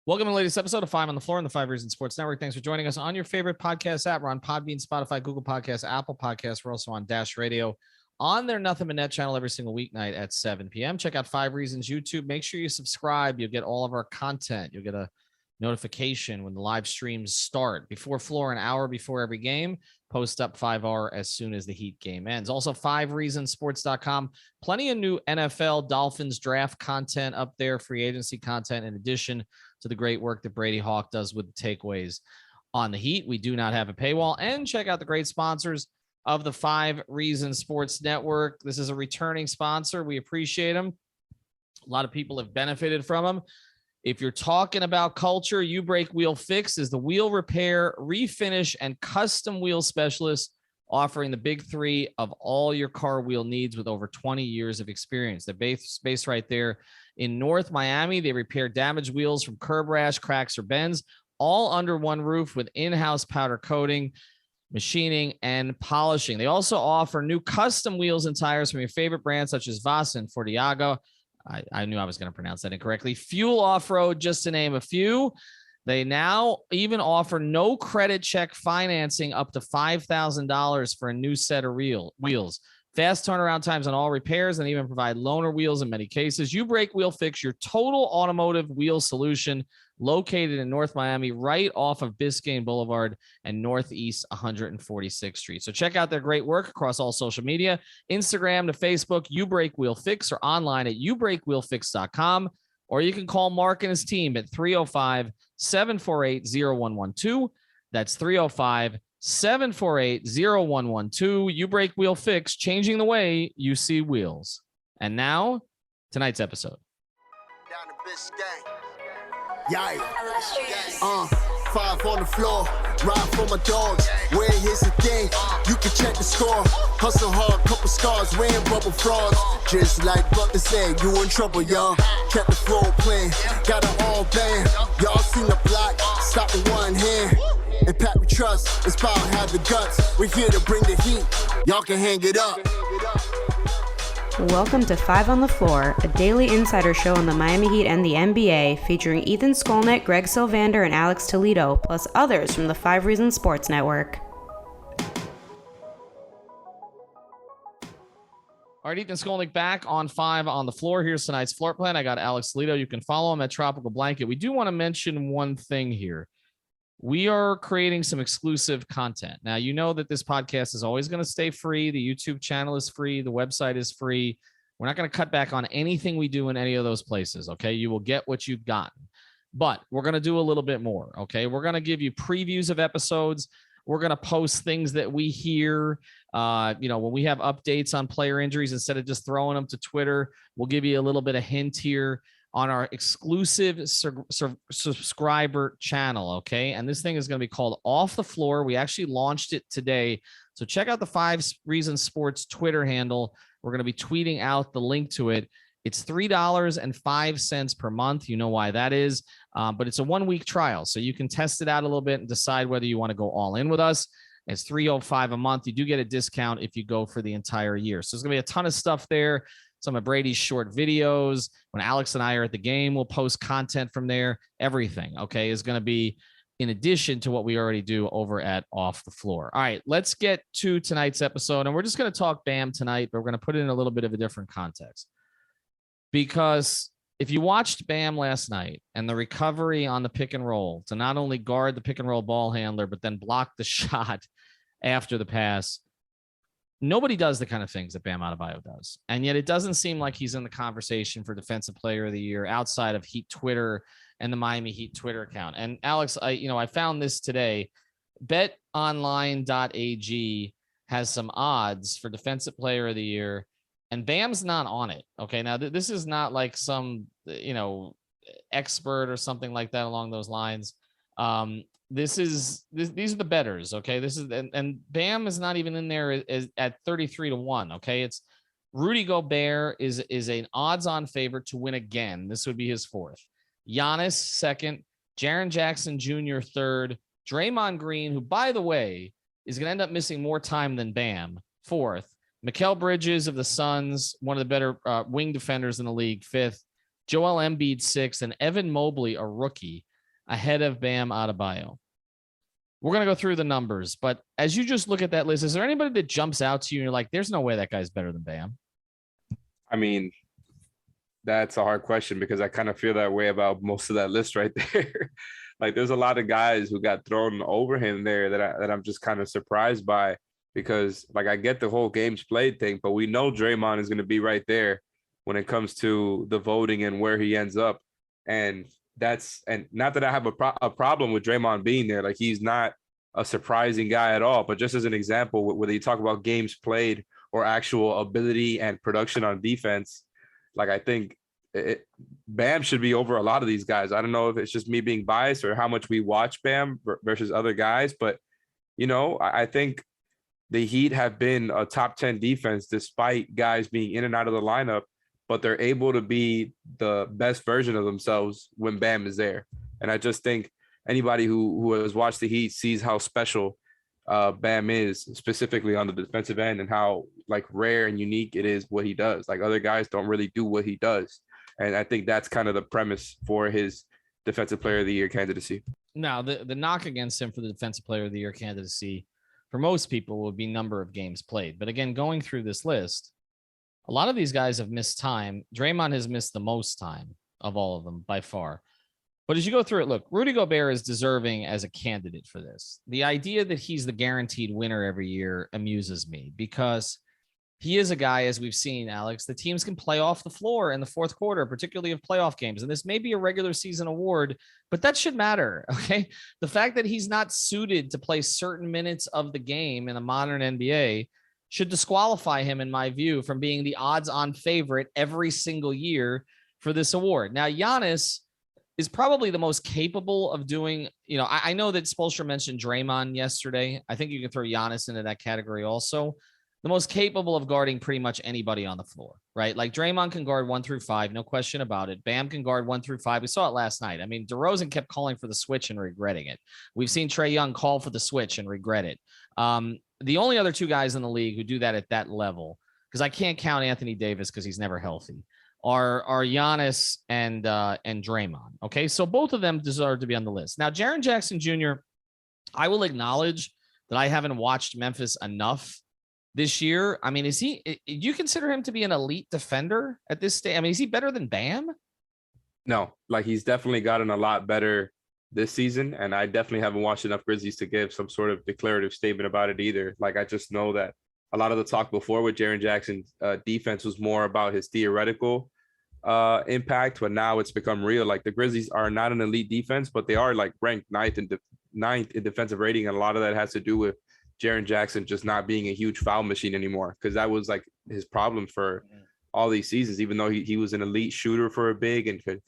Welcome to the latest episode of 5 on the Floor on the 5 Reasons Sports Network. Thanks for joining us on your favorite podcast app. We're on Podbean, Spotify, Google Podcasts, Apple Podcasts. We're also on Dash Radio on their Nothing But Net channel every single weeknight at 7 p.m. Check out 5 Reasons YouTube. Make sure you subscribe. You'll get all of our content. You'll get a notification when the live streams start. Before Floor, an hour before every game. Post up 5R as soon as the Heat game ends. Also, 5reasonsports.com. Plenty of new NFL Dolphins draft content up there, free agency content, in addition to the great work that Brady Hawk does with the takeaways on the Heat. We do not have a paywall. And check out the great sponsors of the 5 Reasons Sports Network. This is a returning sponsor. We appreciate them. A lot of people have benefited from them. If you're talking about culture, You Break Wheel Fix is the wheel repair, refinish, and custom wheel specialist offering the big three of all your car wheel needs with over 20 years of experience. They're based right there in North Miami. They repair damaged wheels from curb rash, cracks, or bends, all under one roof with in-house powder coating, machining, and polishing. They also offer new custom wheels and tires from your favorite brands such as Vasa and Fortiago. I knew I was going to pronounce that incorrectly. Fuel Off-Road, just to name a few. They now even offer no credit check financing up to $5,000 for a new set of wheels. Fast turnaround times on all repairs, and even provide loaner wheels in many cases. You Break Wheel Fix, your total automotive wheel solution, located in North Miami, right off of Biscayne Boulevard and Northeast 146th Street. So check out their great work across all social media, Instagram to Facebook, You Break Wheel Fix, or online at youbreakwheelfix.com. Or you can call Mark and his team at 305-748-0112. That's 305-748-0112. You Break Wheel Fix, changing the way you see wheels. And now, tonight's episode. Down to Biscayne. Yikes. 5 on the floor, ride for my dogs. Where here's the thing, you can check the score. Hustle hard, couple scars, wearing bubble frogs. Just like Butler said, you in trouble, y'all. Kept the floor playing, got it all banned. Y'all seen the block, stop with one hand. And Pat we trust, it's power, have the guts. We're here to bring the heat, y'all can hang it up. Welcome to 5 on the Floor, a daily insider show on the Miami Heat and the NBA, featuring Ethan Skolnick, Greg Sylvander, and Alex Toledo, plus others from the 5 Reasons Sports Network. All right, Ethan Skolnick back on 5 on the Floor. Here's tonight's floor plan. I got Alex Toledo. You can follow him at Tropical Blanket. We do want to mention one thing here. We are creating some exclusive content. Now, you know that this podcast is always going to stay free. The YouTube channel is free. The website is free. We're not going to cut back on anything we do in any of those places, okay? You will get what you've gotten. But we're going to do a little bit more, okay? We're going to give you previews of episodes. We're going to post things that we hear. When we have updates on player injuries, instead of just throwing them to Twitter, we'll give you a little bit of hint here on our exclusive subscriber channel, okay? And this thing is going to be called Off the Floor. We actually launched it today. So check out the 5 Reasons Sports Twitter handle. We're going to be tweeting out the link to it. It's $3.05 per month. You know why that is. But it's a 1-week trial. So you can test it out a little bit and decide whether you want to go all in with us. It's $3.05 a month. You do get a discount if you go for the entire year. So there's going to be a ton of stuff there. Some of Brady's short videos. When Alex and I are at the game, we'll post content from there. Everything, okay, is going to be in addition to what we already do over at Off the Floor. All right, let's get to tonight's episode. And we're just going to talk Bam tonight, but we're going to put it in a little bit of a different context. Because if you watched Bam last night and the recovery on the pick and roll to not only guard the pick and roll ball handler, but then block the shot after the pass, nobody does the kind of things that Bam Adebayo does. And yet it doesn't seem like he's in the conversation for Defensive Player of the Year outside of Heat Twitter and the Miami Heat Twitter account. And Alex, I found this today. BetOnline.ag has some odds for Defensive Player of the Year, and Bam's not on it. Okay. Now this is not like some, expert or something like that along those lines. These are the bettors. Okay. This is, and Bam is not even in there at 33-1. Okay. It's Rudy Gobert is an odds on favorite to win again. This would be his 4th. Giannis 2nd, Jaren Jackson Jr. 3rd, Draymond Green, who by the way, is going to end up missing more time than Bam, 4th, Mikal Bridges of the Suns, one of the better wing defenders in the league, 5th, Joel Embiid 6th, and Evan Mobley, a rookie, ahead of Bam Adebayo. We're going to go through the numbers, but as you just look at that list, is there anybody that jumps out to you and you're like, there's no way that guy's better than Bam? I mean, that's a hard question because I kind of feel that way about most of that list right there. Like there's a lot of guys who got thrown over him there that I'm just kind of surprised by, because like I get the whole games played thing, but we know Draymond is going to be right there when it comes to the voting and where he ends up. And not that I have a problem with Draymond being there. Like he's not a surprising guy at all, but just as an example, whether you talk about games played or actual ability and production on defense, like I think Bam should be over a lot of these guys. I don't know if it's just me being biased or how much we watch Bam versus other guys, but I think the Heat have been a top 10 defense despite guys being in and out of the lineup, but they're able to be the best version of themselves when Bam is there. And I just think anybody who has watched the Heat sees how special Bam is, specifically on the defensive end, and how like rare and unique it is what he does. Like other guys don't really do what he does. And I think that's kind of the premise for his Defensive Player of the Year candidacy. Now, the knock against him for the Defensive Player of the Year candidacy for most people would be number of games played. But again, going through this list, a lot of these guys have missed time. Draymond has missed the most time of all of them by far. But as you go through it, look, Rudy Gobert is deserving as a candidate for this. The idea that he's the guaranteed winner every year amuses me because he is a guy, as we've seen, Alex, the teams can play off the floor in the fourth quarter, particularly of playoff games. And this may be a regular season award, but that should matter. Okay. The fact that he's not suited to play certain minutes of the game in the modern NBA should disqualify him, in my view, from being the odds-on favorite every single year for this award. Now, Giannis is probably the most capable of doing, I know that Spoelstra mentioned Draymond yesterday. I think you can throw Giannis into that category also. The most capable of guarding pretty much anybody on the floor, right? Like Draymond can guard 1 through 5, no question about it. Bam can guard 1 through 5. We saw it last night. I mean, DeRozan kept calling for the switch and regretting it. We've seen Trae Young call for the switch and regret it. The only other two guys in the league who do that at that level, because I can't count Anthony Davis because he's never healthy, are Giannis and Draymond. Okay, so both of them deserve to be on the list. Now, Jaren Jackson Jr., I will acknowledge that I haven't watched Memphis enough this year. I mean, do you consider him to be an elite defender at this stage? I mean, is he better than Bam? No, like he's definitely gotten a lot better this season. And I definitely haven't watched enough Grizzlies to give some sort of declarative statement about it either. Like, I just know that a lot of the talk before with Jaren Jackson's defense was more about his theoretical impact, but now it's become real. Like the Grizzlies are not an elite defense, but they are like ranked ninth in defensive rating. And a lot of that has to do with Jaren Jackson just not being a huge foul machine anymore, because that was like his problem for all these seasons. Even though he was an elite shooter for a big and could,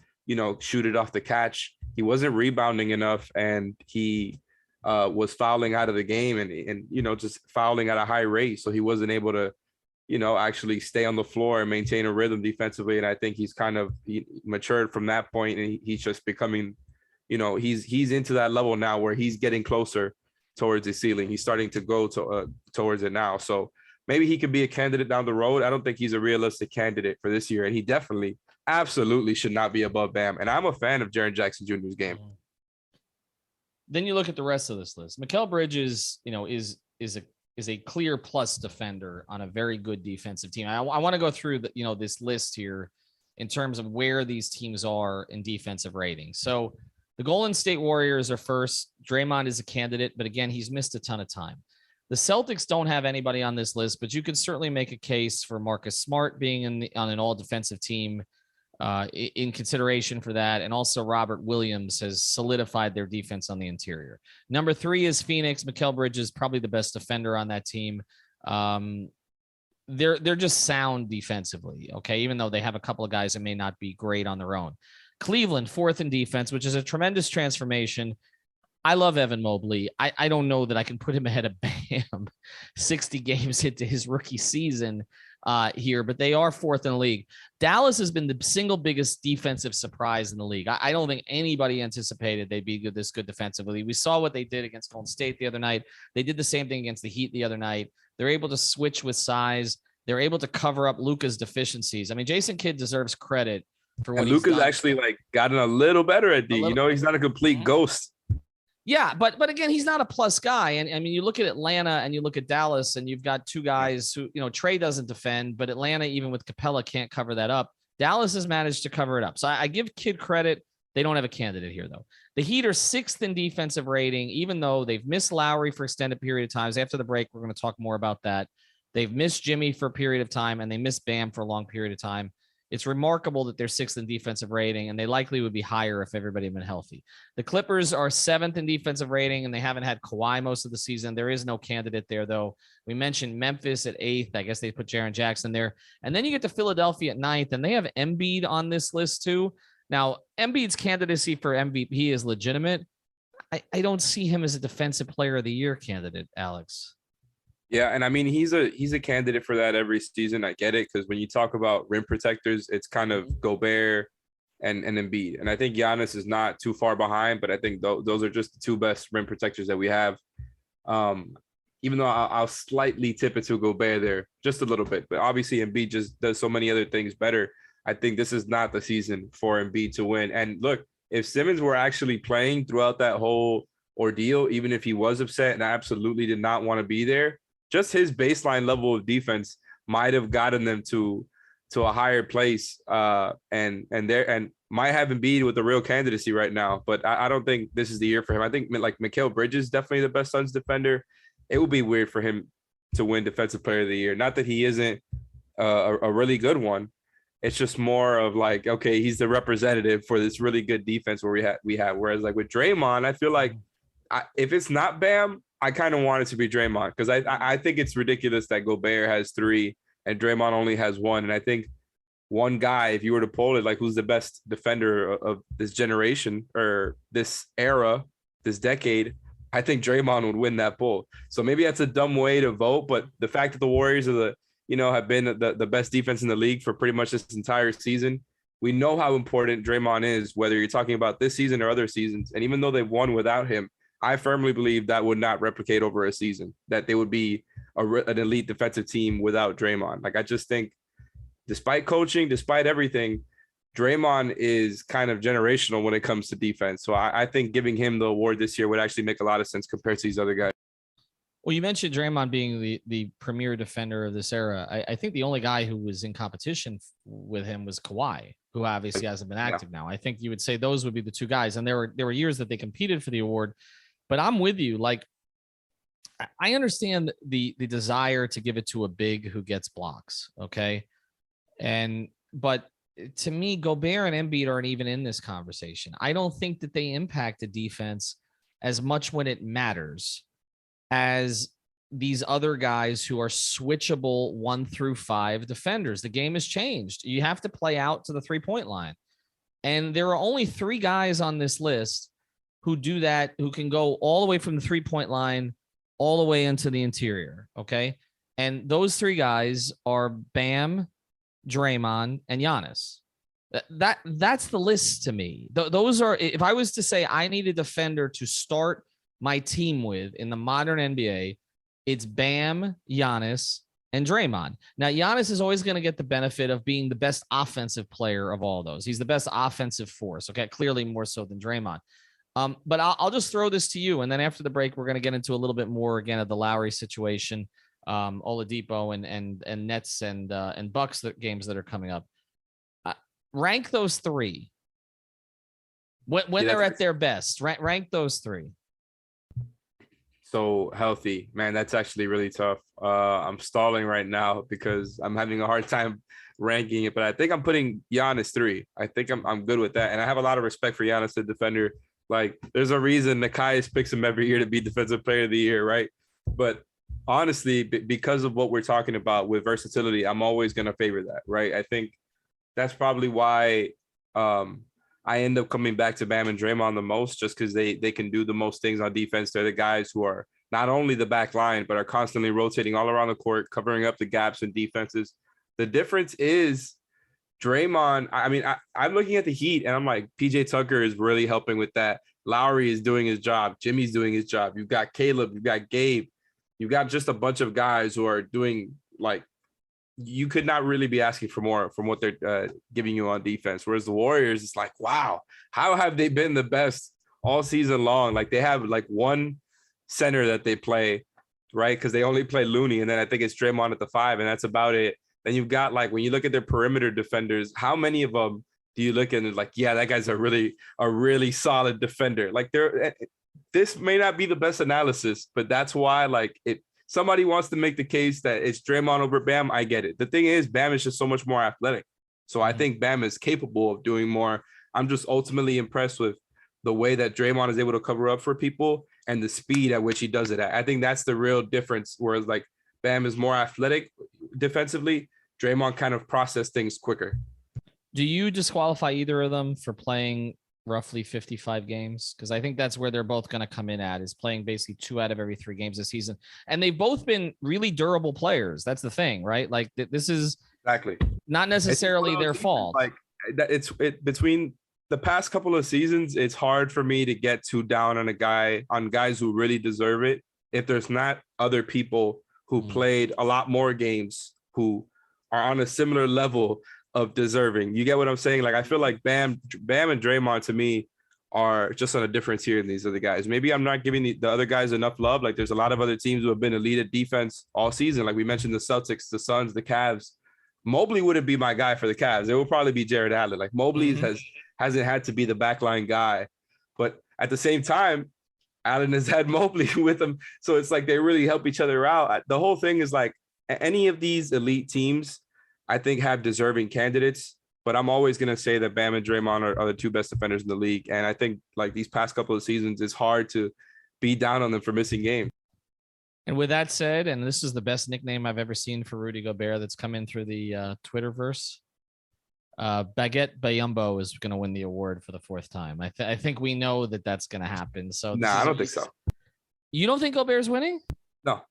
shoot it off the catch, he wasn't rebounding enough, and he was fouling out of the game and just fouling at a high rate. So he wasn't able to, actually stay on the floor and maintain a rhythm defensively. And I think he's kind of matured from that point, and he's just becoming, he's into that level now where he's getting closer towards the ceiling. He's starting to go towards it now. So maybe he could be a candidate down the road. I don't think he's a realistic candidate for this year. And he definitely, absolutely should not be above Bam. And I'm a fan of Jaren Jackson Jr.'s game. Then you look at the rest of this list. Mikal Bridges, is a clear plus defender on a very good defensive team. I want to go through this list here in terms of where these teams are in defensive rating. So the Golden State Warriors are first. Draymond is a candidate, but again, he's missed a ton of time. The Celtics don't have anybody on this list, but you could certainly make a case for Marcus Smart being on an all-defensive team in consideration for that. And also Robert Williams has solidified their defense on the interior. Number 3 is Phoenix. Mikal Bridges is probably the best defender on that team. They're just sound defensively, okay, even though they have a couple of guys that may not be great on their own. Cleveland, 4th in defense, which is a tremendous transformation. I love Evan Mobley. I don't know that I can put him ahead of Bam 60 games into his rookie season here, but they are 4th in the league. Dallas has been the single biggest defensive surprise in the league. I don't think anybody anticipated they'd be this good defensively. We saw what they did against Golden State the other night. They did the same thing against the Heat the other night. They're able to switch with size. They're able to cover up Luka's deficiencies. I mean, Jason Kidd deserves credit for what And he's Luka's done. actually like gotten a little better at D. He's not a complete ghost. Yeah, but again, he's not a plus guy. And I mean, you look at Atlanta and you look at Dallas, and you've got two guys who, Trey doesn't defend, but Atlanta, even with Capella, can't cover that up. Dallas has managed to cover it up. So I give Kidd credit. They don't have a candidate here, though. The Heat are 6th in defensive rating, even though they've missed Lowry for extended period of times. After the break, we're going to talk more about that. They've missed Jimmy for a period of time, and they missed Bam for a long period of time. It's remarkable that they're 6th in defensive rating, and they likely would be higher if everybody had been healthy. The Clippers are 7th in defensive rating, and they haven't had Kawhi most of the season. There is no candidate there, though. We mentioned Memphis at 8th. I guess they put Jaren Jackson there. And then you get to Philadelphia at 9th, and they have Embiid on this list too. Now, Embiid's candidacy for MVP is legitimate. I don't see him as a defensive player of the year candidate, Alex. Yeah, and I mean he's a candidate for that every season. I get it, because when you talk about rim protectors, it's kind of Gobert and Embiid, and I think Giannis is not too far behind. But I think those are just the two best rim protectors that we have. Even though I'll slightly tip it to Gobert there just a little bit, but obviously Embiid just does so many other things better. I think this is not the season for Embiid to win. And look, if Simmons were actually playing throughout that whole ordeal, even if he was upset and absolutely did not want to be there, just his baseline level of defense might have gotten them to a higher place, and might have Embiid with a real candidacy right now. But I don't think this is the year for him. I think like Mikal Bridges is definitely the best Suns defender. It would be weird for him to win Defensive Player of the Year. Not that he isn't a really good one. It's just more of like, okay, he's the representative for this really good defense where we have. Whereas like with Draymond, I feel like if it's not Bam, I kind of want it to be Draymond, because I think it's ridiculous that Gobert has 3 and Draymond only has 1. And I think one guy, if you were to poll it, like who's the best defender of this generation or this era, this decade, I think Draymond would win that poll. So maybe that's a dumb way to vote, but the fact that the Warriors are have been the best defense in the league for pretty much this entire season, we know how important Draymond is, whether you're talking about this season or other seasons. And even though they've won without him, I firmly believe that would not replicate over a season, that they would be an elite defensive team without Draymond. Like, I just think despite coaching, despite everything, Draymond is kind of generational when it comes to defense. So I think giving him the award this year would actually make a lot of sense compared to these other guys. Well, you mentioned Draymond being the premier defender of this era. I think the only guy who was in competition with him was Kawhi, who obviously hasn't been active now. I think you would say those would be the two guys. And there were years that they competed for the award. But I'm with you. Like, I understand the desire to give it to a big who gets blocks. Okay. But to me, Gobert and Embiid aren't even in this conversation. I don't think that they impact the defense as much when it matters as these other guys who are switchable 1 through 5 defenders. The game has changed. You have to play out to the 3-point line. And there are only 3 guys on this list who do that, who can go all the way from the 3-point line all the way into the interior. Okay. And those 3 guys are Bam, Draymond, and Giannis. That's the list to me. Those are, if I was to say I need a defender to start my team with in the modern NBA, it's Bam, Giannis, and Draymond. Now, Giannis is always going to get the benefit of being the best offensive player of all those. He's the best offensive force. Okay. Clearly more so than Draymond. But I'll just throw this to you. And then after the break, we're going to get into a little bit more again of the Lowry situation, Oladipo and Nets and Bucks games that are coming up. Rank those 3 when they're at their best. Rank those 3. So healthy, man, that's actually really tough. I'm stalling right now because I'm having a hard time ranking it, but I think I'm putting Giannis 3. I think I'm good with that. And I have a lot of respect for Giannis, the defender. Like, there's a reason Nekias picks him every year to be Defensive Player of the Year, right? But honestly, because of what we're talking about with versatility, I'm always going to favor that, right? I think that's probably why I end up coming back to Bam and Draymond the most, just because they can do the most things on defense. They're the guys who are not only the back line, but are constantly rotating all around the court, covering up the gaps in defenses. The difference is Draymond, I mean, I'm looking at the Heat and I'm like, PJ Tucker is really helping with that. Lowry is doing his job. Jimmy's doing his job. You've got Caleb, you've got Gabe, you've got just a bunch of guys who are doing like you could not really be asking for more from what they're giving you on defense. Whereas the Warriors, it's like, wow, how have they been the best all season long? Like they have like one center that they play, right? Because they only play Looney, and then I think it's Draymond at the 5, and that's about it. Then you've got, like, when you look at their perimeter defenders, how many of them do you look at and like, yeah, that guy's a really solid defender? Like this may not be the best analysis, but that's why, like, somebody wants to make the case that it's Draymond over Bam. I get it. The thing is, Bam is just so much more athletic. So I think Bam is capable of doing more. I'm just ultimately impressed with the way that Draymond is able to cover up for people and the speed at which he does it at. I think that's the real difference. Whereas like Bam is more athletic defensively, Draymond kind of process things quicker. Do you disqualify either of them for playing roughly 55 games? Because I think that's where they're both going to come in at, is playing basically 2 out of every 3 games this season. And they've both been really durable players. That's the thing, right? Like this is exactly not necessarily their fault. Like it's between the past couple of seasons, it's hard for me to get too down on guys who really deserve it if there's not other people who played a lot more games who are on a similar level of deserving. You get what I'm saying? Like, I feel like Bam and Draymond to me are just on a different tier than these other guys. Maybe I'm not giving the other guys enough love. Like, there's a lot of other teams who have been elite at defense all season. Like we mentioned, the Celtics, the Suns, the Cavs. Mobley wouldn't be my guy for the Cavs. It will probably be Jared Allen. Like Mobley hasn't had to be the backline guy, but at the same time, Allen has had Mobley with him. So it's like they really help each other out. The whole thing is like any of these elite teams, I think, have deserving candidates, but I'm always going to say that Bam and Draymond are the 2 best defenders in the league. And I think like these past couple of seasons, it's hard to be down on them for missing games. And with that said, and this is the best nickname I've ever seen for Rudy Gobert that's come in through the Twitterverse, Baguette Bayumbo is going to win the award for the 4th time. I think we know that that's going to happen. So I don't think so. You don't think Gobert's winning? No,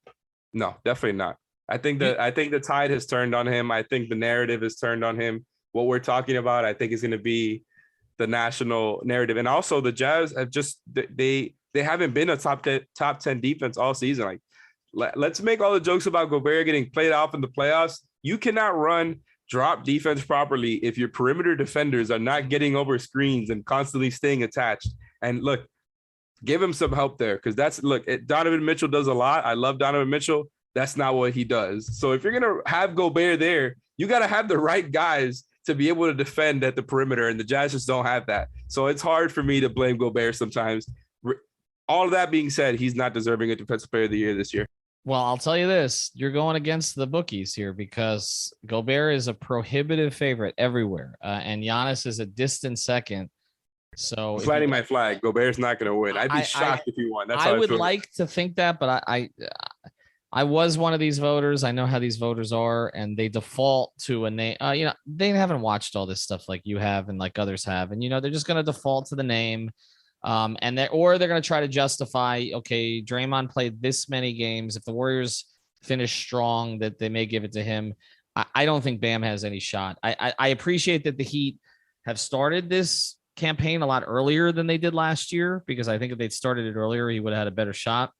definitely not. I think the tide has turned on him. I think the narrative has turned on him. What we're talking about, I think, is going to be the national narrative. And also the Jazz have just, they haven't been a top 10 defense all season. Like, let's make all the jokes about Gobert getting played off in the playoffs. You cannot run drop defense properly if your perimeter defenders are not getting over screens and constantly staying attached. And look, give him some help there, because Donovan Mitchell does a lot. I love Donovan Mitchell. That's not what he does. So if you're going to have Gobert there, you got to have the right guys to be able to defend at the perimeter, and the Jazz just don't have that. So it's hard for me to blame Gobert sometimes. All of that being said, he's not deserving of Defensive Player of the Year this year. Well, I'll tell you this, you're going against the bookies here, because Gobert is a prohibitive favorite everywhere. And Giannis is a distant second. So planting my flag, Gobert's not going to win. I'd be shocked if he won. That's how I would like to think that, but I was one of these voters. I know how these voters are, and they default to a name. They haven't watched all this stuff like you have and like others have. And, they're just going to default to the name. And they're going to try to justify, okay, Draymond played this many games. If the Warriors finish strong, that they may give it to him. I don't think Bam has any shot. I appreciate that the Heat have started this campaign a lot earlier than they did last year, because I think if they'd started it earlier, he would have had a better shot.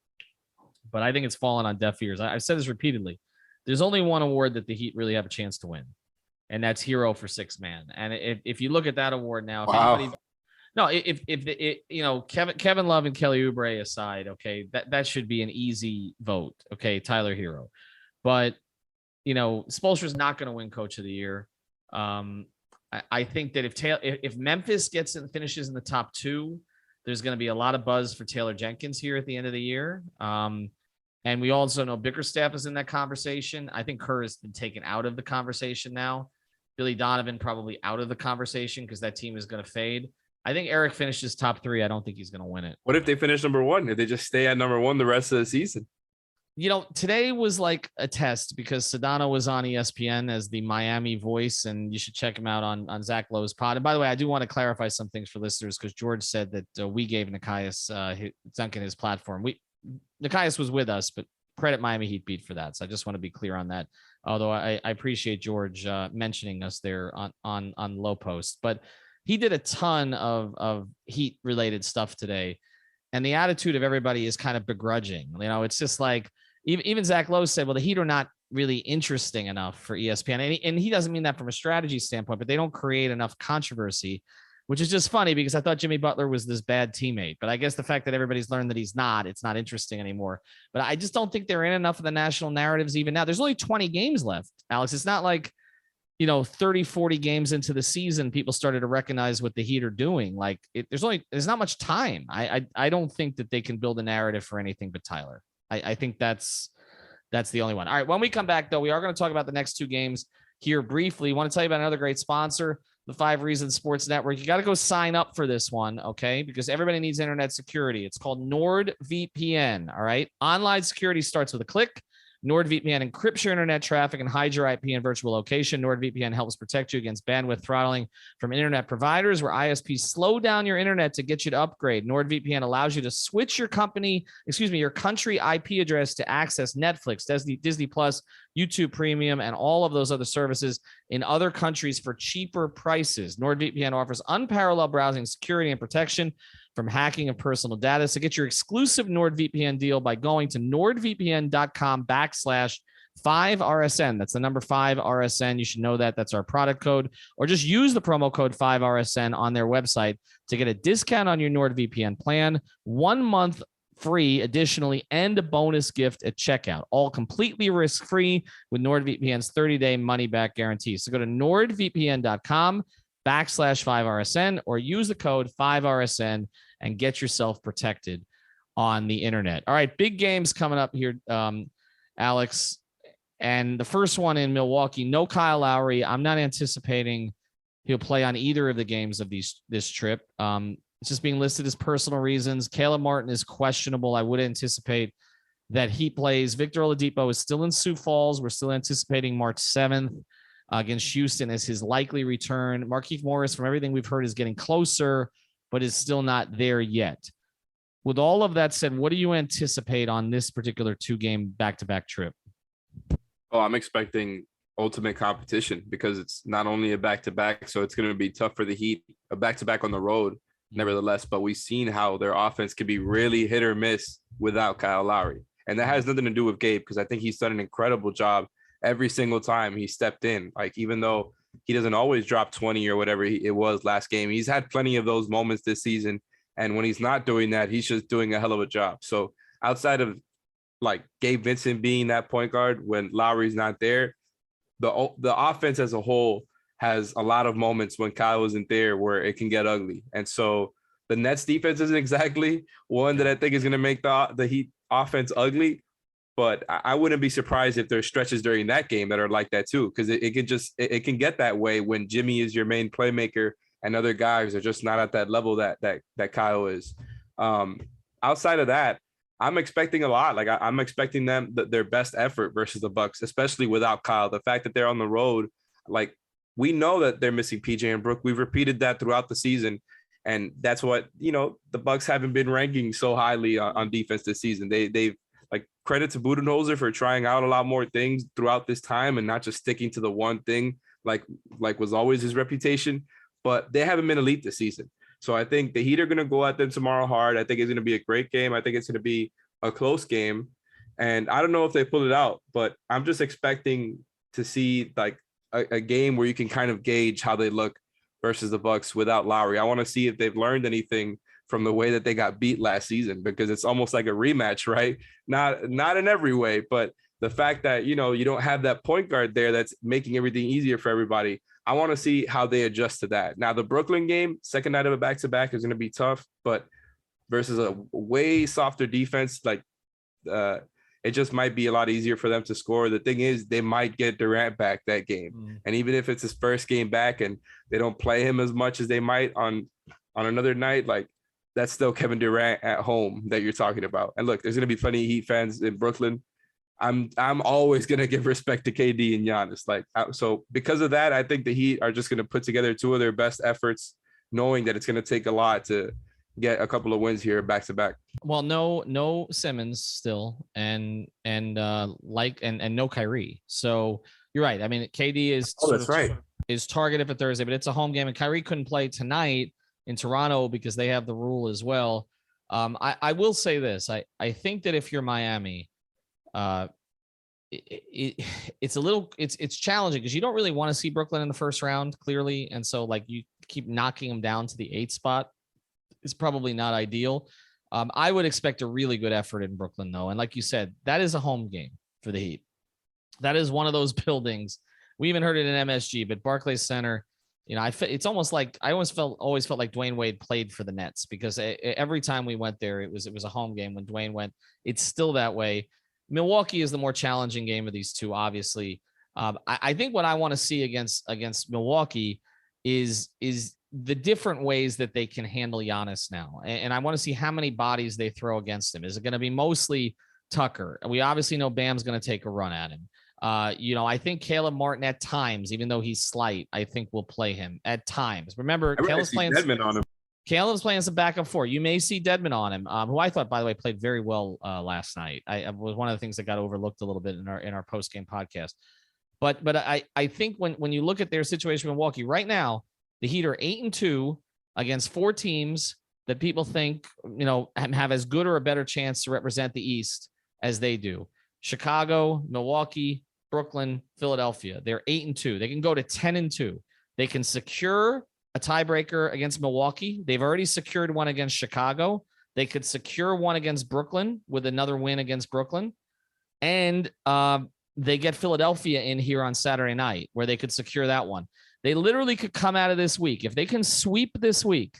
But I think it's fallen on deaf ears. I've said this repeatedly. There's only one award that the Heat really have a chance to win, and that's Hero for Sixth Man. And if you look at that award now, Kevin Love and Kelly Oubre aside, okay, that should be an easy vote. Okay, Tyler Hero. But, Spoelstra's not going to win Coach of the Year. I think that if Memphis gets and finishes in the top 2, there's going to be a lot of buzz for Taylor Jenkins here at the end of the year. And we also know Bickerstaff is in that conversation. I think Kerr has been taken out of the conversation now. Billy Donovan probably out of the conversation because that team is going to fade. I think Eric finishes top 3. I don't think he's going to win it. What if they finish number 1? If they just stay at number 1 the rest of the season? Today was like a test because Sedano was on ESPN as the Miami voice, and you should check him out on Zach Lowe's pod. And by the way, I do want to clarify some things for listeners, because George said that we gave Nekias Duncan his platform. Nekias was with us, but credit Miami Heat beat for that. So I just want to be clear on that. Although I appreciate George mentioning us there on Low Post, but he did a ton of Heat related stuff today, and the attitude of everybody is kind of begrudging. It's just like, even Zach Lowe said, well, the Heat are not really interesting enough for ESPN. And he doesn't mean that from a strategy standpoint, but they don't create enough controversy, which is just funny because I thought Jimmy Butler was this bad teammate. But I guess the fact that everybody's learned that he's not, it's not interesting anymore. But I just don't think they're in enough of the national narratives even now. There's only 20 games left, Alex. It's not like, 30, 40 games into the season, people started to recognize what the Heat are doing. Like there's not much time. I don't think that they can build a narrative for anything but Tyler. I think that's the only one. All right. When we come back, though, we are going to talk about the next two games here briefly. Want to tell you about another great sponsor, the 5 Reasons Sports Network. You got to go sign up for this one, okay? Because everybody needs internet security. It's called NordVPN, all right? Online security starts with a click. NordVPN encrypts your internet traffic and hides your IP and virtual location. NordVPN helps protect you against bandwidth throttling from internet providers where ISPs slow down your internet to get you to upgrade. NordVPN allows you to switch your country IP address to access Netflix, Disney Plus, YouTube Premium, and all of those other services in other countries for cheaper prices. NordVPN offers unparalleled browsing security and protection from hacking of personal data. So get your exclusive NordVPN deal by going to nordvpn.com/5RSN. That's the number 5RSN. You should know that. That's our product code. Or just use the promo code 5RSN on their website to get a discount on your NordVPN plan, 1 month free additionally, and a bonus gift at checkout. All completely risk-free with NordVPN's 30-day money-back guarantee. So go to nordvpn.com/5RSN or use the code 5RSN and get yourself protected on the internet. All right, big games coming up here, Alex. And the first one in Milwaukee, no Kyle Lowry. I'm not anticipating he'll play on either of the games of this trip. It's just being listed as personal reasons. Caleb Martin is questionable. I would anticipate that he plays. Victor Oladipo is still in Sioux Falls. We're still anticipating March 7th against Houston as his likely return. Markieff Morris, from everything we've heard, is getting closer, but is still not there yet. With all of that said, what do you anticipate on this particular 2-game back-to-back trip? Oh, I'm expecting ultimate competition because it's not only a back-to-back, so it's going to be tough for the Heat, a back-to-back on the road, nevertheless, but we've seen how their offense can be really hit or miss without Kyle Lowry. And that has nothing to do with Gabe, because I think he's done an incredible job every single time he stepped in. Like, even though he doesn't always drop 20 or whatever it was last game, he's had plenty of those moments this season. And when he's not doing that, he's just doing a hell of a job. So outside of like Gabe Vincent being that point guard when Lowry's not there, the offense as a whole has a lot of moments when Kyle isn't there where it can get ugly. And so the Nets defense isn't exactly one that I think is going to make the Heat offense ugly, but I wouldn't be surprised if there's stretches during that game that are like that too, because it can get that way when Jimmy is your main playmaker and other guys are just not at that level that Kyle is. Outside of that, I'm expecting a lot. Like I'm expecting them their best effort versus the Bucks, especially without Kyle. The fact that they're on the road, like we know that they're missing PJ and Brook. We've repeated that throughout the season, and that's what the Bucks haven't been ranking so highly on defense this season. They've like credit to Budenholzer for trying out a lot more things throughout this time and not just sticking to the one thing like was always his reputation. But they haven't been elite this season. So I think the Heat are going to go at them tomorrow hard. I think it's going to be a great game. I think it's going to be a close game. And I don't know if they pull it out, but I'm just expecting to see like a game where you can kind of gauge how they look versus the Bucks without Lowry. I want to see if they've learned anything from the way that they got beat last season, because it's almost like a rematch, right? Not in every way, but the fact that, you don't have that point guard there that's making everything easier for everybody. I want to see how they adjust to that. Now, the Brooklyn game, second night of a back-to-back, is going to be tough, but versus a way softer defense, like it just might be a lot easier for them to score. The thing is, they might get Durant back that game. And even if it's his first game back and they don't play him as much as they might on another night, like that's still Kevin Durant at home that you're talking about. And look, there's going to be plenty of Heat fans in Brooklyn. I'm always going to give respect to KD and Giannis. So because of that, I think the Heat are just going to put together two of their best efforts, knowing that it's going to take a lot to get a couple of wins here back to back. Well, no Simmons still, and no Kyrie. So you're right. I mean, KD is targeted for Thursday, but it's a home game, and Kyrie couldn't play tonight in Toronto because they have the rule as well. I will say this. I think that if you're Miami, it's challenging because you don't really want to see Brooklyn in the first round, clearly. And so like you keep knocking them down to the 8th spot. It's probably not ideal. I would expect a really good effort in Brooklyn, though. And like you said, that is a home game for the Heat. That is one of those buildings. We even heard it in MSG, but Barclays Center, it's almost like I always felt like Dwayne Wade played for the Nets, because every time we went there, it was a home game when Dwayne went. It's still that way. Milwaukee is the more challenging game of these two, obviously. I think what I want to see against Milwaukee is the different ways that they can handle Giannis now. And I want to see how many bodies they throw against him. Is it going to be mostly Tucker? We obviously know Bam's going to take a run at him. I think Caleb Martin at times, even though he's slight, I think we'll play him at times. Remember, Caleb's playing Dedmon on him. Caleb's playing some backup 4. You may see Dedmon on him, who I thought, by the way, played very well last night. I was one of the things that got overlooked a little bit in our post-game podcast. But I think when you look at their situation in Milwaukee right now, the Heat are 8-2 against 4 teams that people think, have as good or a better chance to represent the East as they do. Chicago, Milwaukee, Brooklyn, Philadelphia. They're 8-2. They can go to 10-2. They can secure a tiebreaker against Milwaukee. They've already secured one against Chicago. They could secure one against Brooklyn with another win against Brooklyn. And they get Philadelphia in here on Saturday night, where they could secure that one. They literally could come out of this week. If they can sweep this week,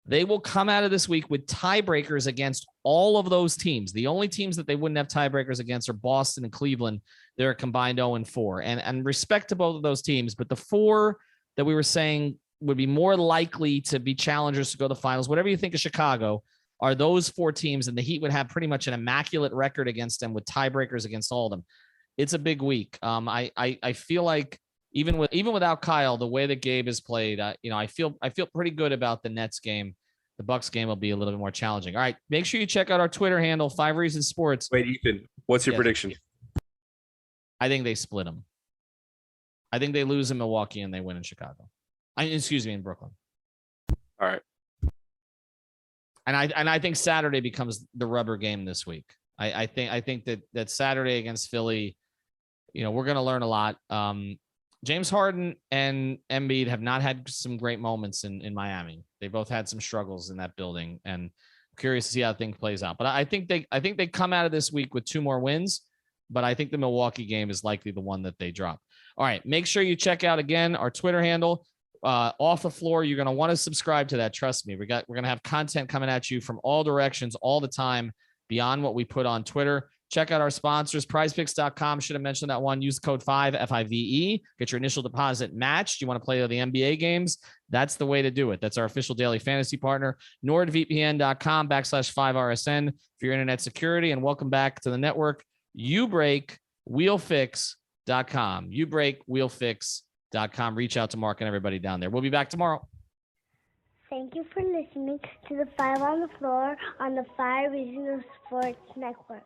they will come out of this week with tiebreakers against all of those teams. The only teams that they wouldn't have tiebreakers against are Boston and Cleveland. They're combined 0-4. And respect to both of those teams, but the 4 that we were saying would be more likely to be challengers to go to the finals, whatever you think of Chicago, are those 4 teams, and the Heat would have pretty much an immaculate record against them with tiebreakers against all of them. It's a big week. I feel like even without Kyle, the way that Gabe has played, I feel pretty good about the Nets game. The Bucks game will be a little bit more challenging. All right, make sure you check out our Twitter handle, 5 Reasons Sports. Wait, Ethan, what's your prediction? I think they split them. I think they lose in Milwaukee and they win in Chicago. In Brooklyn. All right. And I think Saturday becomes the rubber game this week. I think that Saturday against Philly, we're going to learn a lot. James Harden and Embiid have not had some great moments in Miami. They both had some struggles in that building, and I'm curious to see how things plays out. But I think they come out of this week with 2 more wins, but I think the Milwaukee game is likely the one that they drop. All right, make sure you check out again our Twitter handle, Off the Floor. You're going to want to subscribe to that. Trust me, we're going to have content coming at you from all directions all the time beyond what we put on Twitter. Check out our sponsors, prizepicks.com. Should have mentioned that one. Use the code 5 FIVE. Get your initial deposit matched. You want to play the NBA games? That's the way to do it. That's our official daily fantasy partner. NordVPN.com/5RSN for your internet security. And welcome back to the network. YouBreakWheelFix.com. YouBreakWheelFix.com. Reach out to Mark and everybody down there. We'll be back tomorrow. Thank you for listening to the 5 on the Floor on the 5 Reasons Sports Network.